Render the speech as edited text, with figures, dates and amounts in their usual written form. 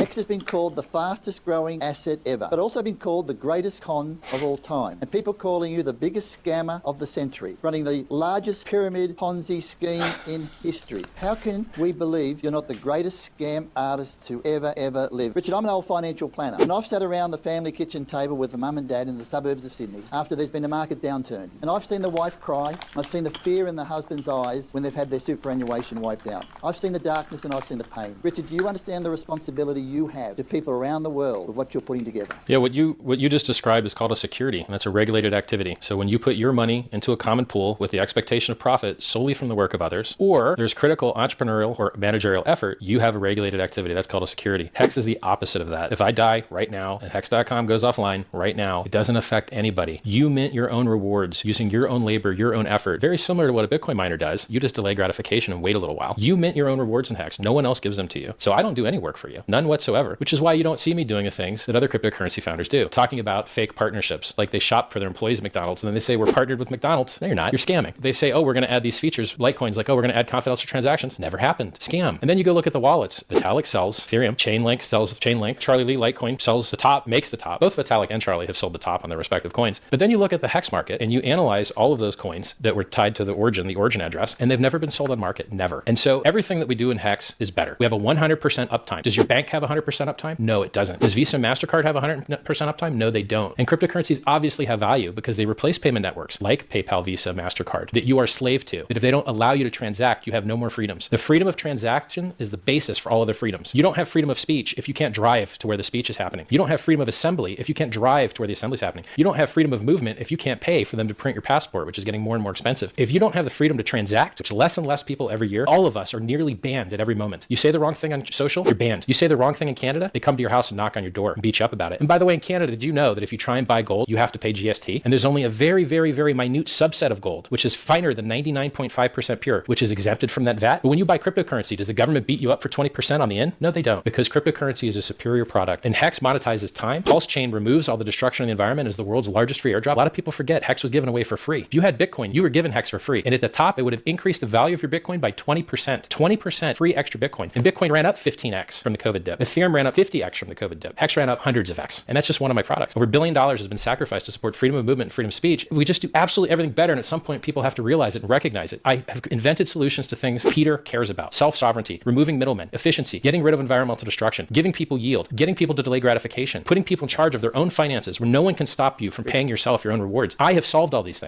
HEX has been called the fastest growing asset ever, but also been called the greatest con of all time. And people calling you the biggest scammer of the century, running the largest pyramid Ponzi scheme in history. How can we believe you're not the greatest scam artist to ever live? Richard, I'm an old financial planner, and I've sat around the family kitchen table with the mum and dad in the suburbs of Sydney after there's been a market downturn. And I've seen the wife cry, I've seen the fear in the husband's eyes when they've had their superannuation wiped out. I've seen the darkness and I've seen the pain. Richard, do you understand the responsibility you have to people around the world with what you're putting together? Yeah, what you just described is called a security, and that's a regulated activity. So when you put your money into a common pool with the expectation of profit solely from the work of others, or there's critical entrepreneurial or managerial effort, you have a regulated activity. That's called a security. HEX is the opposite of that. If I die right now and Hex.com goes offline right now, it doesn't affect anybody. You mint your own rewards using your own labor, your own effort, very similar to what a Bitcoin miner does. You just delay gratification and wait a little while. You mint your own rewards in HEX. No one else gives them to you. So I don't do any work for you. None whatsoever, which is why you don't see me doing the things that other cryptocurrency founders do. Talking about fake partnerships, like they shop for their employees at McDonald's and then they say, we're partnered with McDonald's. No, you're not. You're scamming. They say, oh, we're going to add these features, Litecoin's like, oh, we're going to add confidential transactions. Never happened. Scam. And then you go look at the wallets. Vitalik sells Ethereum. Chainlink sells Chainlink. Charlie Lee Litecoin sells the top, makes the top. Both Vitalik and Charlie have sold the top on their respective coins. But then you look at the HEX market and you analyze all of those coins that were tied to the origin address, and they've never been sold on market. Never. And so everything that we do in HEX is better. We have a 100% uptime. Does your bank have 100% uptime? No, it doesn't. Does Visa and MasterCard have 100% uptime? No, they don't. And cryptocurrencies obviously have value because they replace payment networks like PayPal, Visa, MasterCard that you are slave to. That if they don't allow you to transact, you have no more freedoms. The freedom of transaction is the basis for all other freedoms. You don't have freedom of speech if you can't drive to where the speech is happening. You don't have freedom of assembly if you can't drive to where the assembly is happening. You don't have freedom of movement if you can't pay for them to print your passport, which is getting more and more expensive. If you don't have the freedom to transact, which less and less people every year, all of us are nearly banned at every moment. You say the wrong thing on social, you're banned. You say the wrong thing in Canada, they come to your house and knock on your door and beat you up about it. And by the way, in Canada, did you know that if you try and buy gold, you have to pay GST? And there's only a very minute subset of gold, which is finer than 99.5% pure, which is exempted from that VAT. But when you buy cryptocurrency, does the government beat you up for 20% on the in? No, they don't, because cryptocurrency is a superior product. And HEX monetizes time. Pulse Chain removes all the destruction of the environment as the world's largest free airdrop. A lot of people forget HEX was given away for free. If you had Bitcoin, you were given HEX for free. And at the top, it would have increased the value of your Bitcoin by 20%. 20% free extra Bitcoin. And Bitcoin ran up 15x from the COVID dip. Ethereum ran up 50x from the COVID dip. HEX ran up hundreds of X. And that's just one of my products. Over $1 billion has been sacrificed to support freedom of movement and freedom of speech. We just do absolutely everything better. And at some point, people have to realize it and recognize it. I have invented solutions to things Peter cares about. Self-sovereignty, removing middlemen, efficiency, getting rid of environmental destruction, giving people yield, getting people to delay gratification, putting people in charge of their own finances where no one can stop you from paying yourself your own rewards. I have solved all these things.